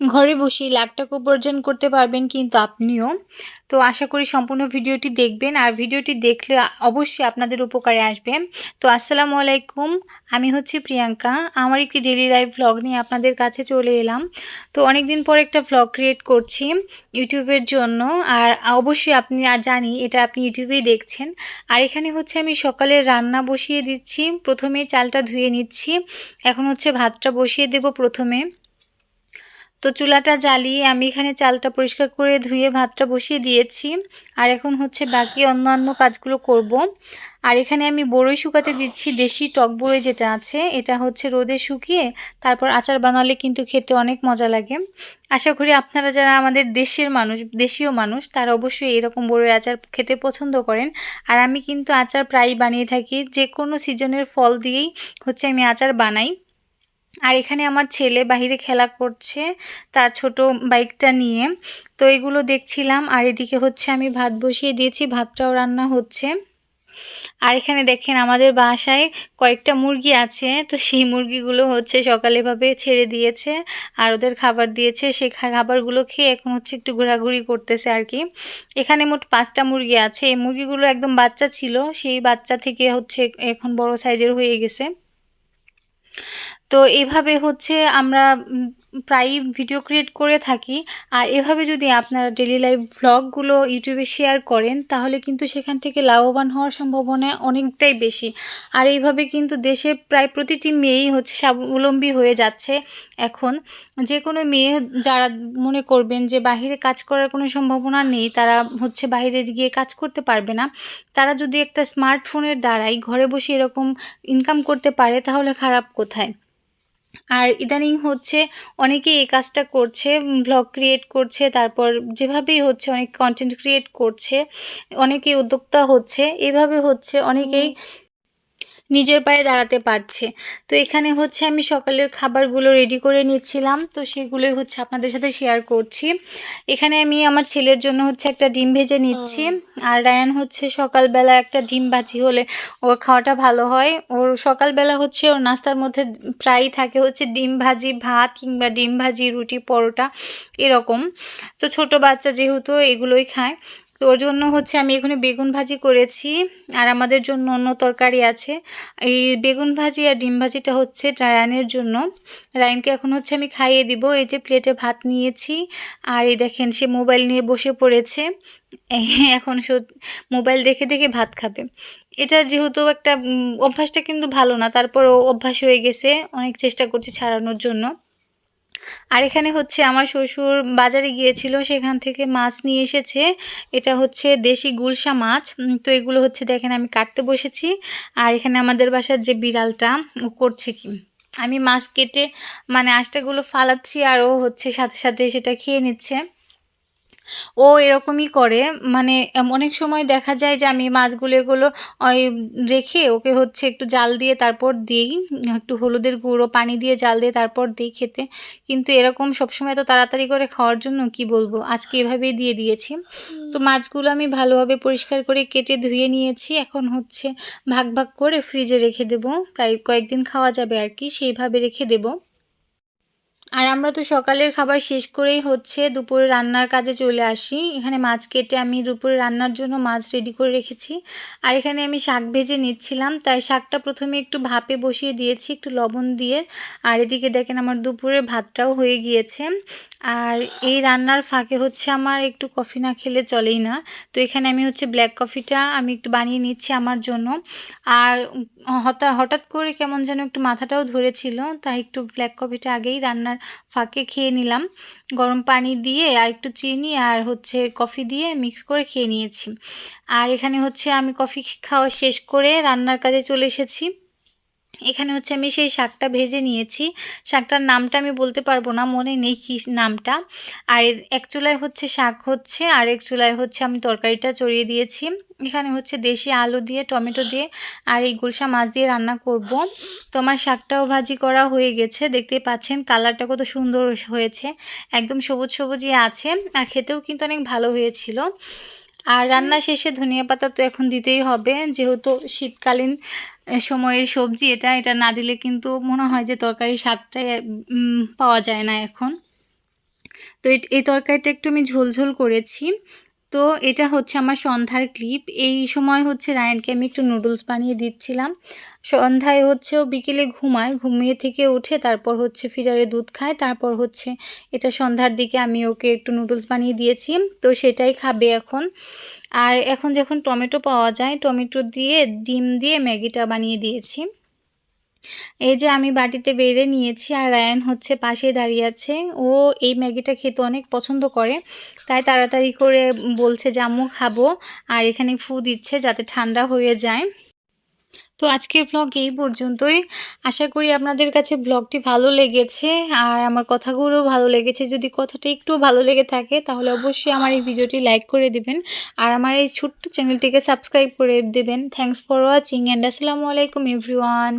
ঘরে বসেই লাখ টাকা উপার্জন করতে পারবেন কিন্তু আপনিও। তো আশা করি সম্পূর্ণ ভিডিওটি দেখবেন আর ভিডিওটি দেখলে অবশ্যই আপনাদের উপকারে আসবে। তো আসসালামু আলাইকুম, আমি হচ্ছি প্রিয়াঙ্কা। আমার একটি ডেইলি লাইফ ভ্লগ নিয়ে আপনাদের কাছে চলে এলাম। তো অনেকদিন পর একটা ভ্লগ ক্রিয়েট করছি ইউটিউবের জন্য। আর অবশ্যই জানি এটা আপনি ইউটিউবেই দেখছেন। আর এখানে হচ্ছে আমি সকালে রান্না বসিয়ে দিচ্ছি। প্রথমে চালটা ধুয়ে নিচ্ছি, এখন হচ্ছে ভাতটা বসিয়ে দেব প্রথমে। তো চুলাটা জ্বালিয়ে আমি এখানে চালটা পরিষ্কার করে ধুয়ে ভাতটা বসিয়ে দিয়েছি। আর এখন হচ্ছে বাকি অন্যান্য কাজগুলো করব। আর এখানে আমি বড়ই শুকাতে দিচ্ছি, দেশি টক বড়ই যেটা আছে এটা হচ্ছে রোদে শুকিয়ে তারপর আচার বানালে কিন্তু খেতে অনেক মজা লাগে। আশা করি আপনারা যারা আমাদের দেশীয় মানুষ তারা অবশ্যই এরকম বড়ই আচার খেতে পছন্দ করেন। আর আমি কিন্তু আচার প্রায়ই বানিয়ে থাকি, যে কোনো সিজনের ফল দিয়েই হচ্ছে আমি আচার বানাই। আর এখানে আমার ছেলে বাহিরে খেলা করছে তার ছোট বাইকটা নিয়ে। তো এগুলো দেখছিলাম। আর এদিকে হচ্ছে আমি ভাত বসিয়ে দিয়েছি, ভাতটাও রান্না হচ্ছে। আর এখানে দেখেন আমাদের বাসায় কয়েকটা মুরগি আছে, তো সেই মুরগিগুলো হচ্ছে সকালে ভাবে ছেড়ে দিয়েছে আর ওদের খাবার দিয়েছে। সেই খাবারগুলো খেয়ে এখন হচ্ছে একটু ঘোরাঘুরি করতেছে আর কি। এখানে মোট 5টা মুরগি আছে। এই মুরগিগুলো একদম বাচ্চা ছিল, সেই বাচ্চা থেকে হচ্ছে এখন বড় সাইজের হয়ে গেছে। তো এভাবে হচ্ছে আমরা প্রায়ই ভিডিও ক্রিয়েট করে থাকি। আর এভাবে যদি আপনারা ডেইলি লাইফ ভ্লগগুলো ইউটিউবে শেয়ার করেন তাহলে কিন্তু সেখান থেকে লাভবান হওয়ার সম্ভাবনা অনেকটাই বেশি। আর এইভাবে কিন্তু দেশের প্রায় প্রতিটি মেয়েই হচ্ছে স্বাবলম্বী হয়ে যাচ্ছে এখন। যে কোনো মেয়ে যারা মনে করবেন যে বাহিরে কাজ করার কোনো সম্ভাবনা নেই, তারা হচ্ছে বাইরে গিয়ে কাজ করতে পারবে না, তারা যদি একটা স্মার্টফোনের দ্বারাই ঘরে বসে এরকম ইনকাম করতে পারে তাহলে খারাপ কোথায়। আর ইদানিং হচ্ছে অনেকেই এই কাজটা করছে, ভ্লগ ক্রিয়েট করছে, তারপর যেভাবেই হচ্ছে অনেক কন্টেন্ট ক্রিয়েট করছে, অনেকেই উদ্যোক্তা হচ্ছে। এভাবে হচ্ছে অনেকেই নিজের পায়ে দাঁড়াতে পারছে। তো এখানে হচ্ছে আমি সকালের খাবারগুলো রেডি করে নিচ্ছিলাম, তো সেগুলোই হচ্ছে আপনাদের সাথে শেয়ার করছি। এখানে আমি আমার ছেলের জন্য হচ্ছে একটা ডিম ভেজে নিচ্ছি। আর রায়ান হচ্ছে সকালবেলা একটা ডিম ভাজি হলে ওর খাওয়াটা ভালো হয়। ওর সকালবেলা হচ্ছে ওর নাস্তার মধ্যে প্রায়ই থাকে হচ্ছে ডিম ভাজি ভাত কিংবা ডিম ভাজি রুটি পরোটা এরকম। তো ছোট বাচ্চা যেহেতু এগুলোই খায়, তো ওর জন্য হচ্ছে আমি এখানে বেগুন ভাজি করেছি। আর আমাদের জন্য অন্য তরকারি আছে। এই বেগুন ভাজি আর ডিম ভাজিটা হচ্ছে রায়ানের জন্য। রায়ানকে এখন হচ্ছে আমি খাইয়ে দিব। এই যে প্লেটে ভাত নিয়েছি আর এই দেখেন সে মোবাইল নিয়ে বসে পড়েছে। এখন মোবাইল দেখে দেখে ভাত খাবে। এটা যেহেতু একটা অভ্যাসটা কিন্তু ভালো না, তারপরও অভ্যাস হয়ে গেছে, অনেক চেষ্টা করছি ছাড়ানোর জন্য। আর এখানে হচ্ছে আমার শ্বশুর বাজারে গিয়েছিল, সেখান থেকে মাছ নিয়ে এসেছে। এটা হচ্ছে দেশি গুলশা মাছ। তো এগুলো হচ্ছে দেখেন আমি কাটতে বসেছি। আর এখানে আমাদের বাসার যে বিড়ালটা ও করছে কি, আমি মাছ কেটে মানে আঁশটাগুলো ফালাচ্ছি আর ও হচ্ছে সাথে সাথে সেটা খেয়ে নিচ্ছে। ও এরকমই করে, মানে অনেক সময় দেখা যায় যে আমি মাছগুলো এগুলো ওই রেখে ওকে হচ্ছে একটু জাল দিয়ে তারপর দিই, একটু হলুদের গুঁড়ো পানি দিয়ে জাল দিয়ে তারপর দিই খেতে। কিন্তু এরকম সবসময় এত তাড়াতাড়ি করে খাওয়ার জন্য কি বলবো, আজকে এভাবেই দিয়ে দিয়েছি। তো মাছগুলো আমি ভালোভাবে পরিষ্কার করে কেটে ধুয়ে নিয়েছি। এখন হচ্ছে ভাগ ভাগ করে ফ্রিজে রেখে দেবো, প্রায় কয়েকদিন খাওয়া যাবে আর কি, সেইভাবে রেখে দেবো। আর আমরা তো সকালের খাবার শেষ করেই হচ্ছে দুপুরে রান্নার কাজে চলে আসি। এখানে মাছ কেটে আমি দুপুরে রান্নার জন্য মাছ রেডি করে রেখেছি। আর এখানে আমি শাক ভেজে নিচ্ছিলাম, তাই শাকটা প্রথমে একটু ভাপে বসিয়ে দিয়েছি একটু লবণ দিয়ে। আর এদিকে দেখেন আমার দুপুরের ভাতটাও হয়ে গিয়েছে। আর এই রান্নার ফাঁকে হচ্ছে আমার একটু কফি না খেলে চলেই না। তো এখানে আমি হচ্ছে ব্ল্যাক কফিটা আমি একটু বানিয়ে নিচ্ছি আমার জন্য। আর হঠাৎ করে কেমন যেন একটু মাথাটাও ধরেছিল, তাই একটু ব্ল্যাক কফিটা আগেই রান্নার ফাঁকে খেয়ে নিলাম। গরম পানি দিয়ে আর একটু চিনি আর হচ্ছে কফি দিয়ে মিক্স করে খেয়ে নিয়েছি। আর এখানে হচ্ছে আমি কফি খাওয়া শেষ করে রান্নার কাজে চলে এসেছি। এখানে হচ্ছে আমি সেই শাকটা ভেজে নিয়েছি। শাকটার নামটা আমি বলতে পারবো না, মনে নেই কী নামটা। আর এক চুলায় হচ্ছে শাক হচ্ছে আর এক চুলায় হচ্ছে আমি তরকারিটা চড়িয়ে দিয়েছি। এখানে হচ্ছে দেশি আলু দিয়ে টমেটো দিয়ে আর এই গুলশা মাছ দিয়ে রান্না করব। তো আমার শাকটাও ভাজি করা হয়ে গেছে, দেখতেই পাচ্ছেন কালারটা কত সুন্দর হয়েছে, একদম সবুজ সবুজই আছে। আর খেতেও কিন্তু অনেক ভালো হয়েছিল। আর রান্না শেষে ধনিয়া পাতা তো এখন দিতেই হবে, যেহেতু শীতকালীন সময়ের সবজি এটা, এটা না দিলে কিন্তু মনে হয় যে তরকারির স্বাদটাই পাওয়া যায় না এখন। তো এই তরকারিটা একটু আমি ঝোল করেছি। তো এটা হচ্ছে আমার সন্ধ্যার ক্লিপ। এই সময় হচ্ছে রায়ানকে আমি একটু নুডলস বানিয়ে দিচ্ছিলাম। সন্ধ্যায় হচ্ছে ও বিকেলে ঘুমায়, ঘুমিয়ে থেকে উঠে তারপর হচ্ছে ফিডারে দুধ খায়। তারপর হচ্ছে এটা সন্ধ্যার দিকে আমি ওকে একটু নুডলস বানিয়ে দিয়েছি। তো সেটাই খাবে এখন। আর এখন যখন টমেটো পাওয়া যায়, টমেটো দিয়ে ডিম দিয়ে ম্যাগিটা বানিয়ে দিয়েছি। এই যে আমি বাটিতে বেড়ে নিয়েছি আর রায়ান হচ্ছে পাশে দাঁড়িয়ে আছে। ও এই ম্যাগিটা খেতে অনেক পছন্দ করে, তাই তাড়াতাড়ি করে বলছে যে আম্মু খাবো, আর এখানে ফু দিচ্ছে যাতে ঠান্ডা হয়ে যায়। তো আজকের ব্লগ এই পর্যন্তই। আশা করি আপনাদের কাছে ব্লগটি ভালো লেগেছে আর আমার কথাগুলো ভালো লেগেছে। যদি কথাটা একটু ভালো লেগে থাকে তাহলে অবশ্যই আমার এই ভিডিওটি লাইক করে দিবেন আর আমার এই ছোট্ট চ্যানেলটিকে সাবস্ক্রাইব করে দেবেন। থ্যাংকস ফর ওয়াচিং অ্যান্ড আসসালামু আলাইকুম এভরিওয়ান।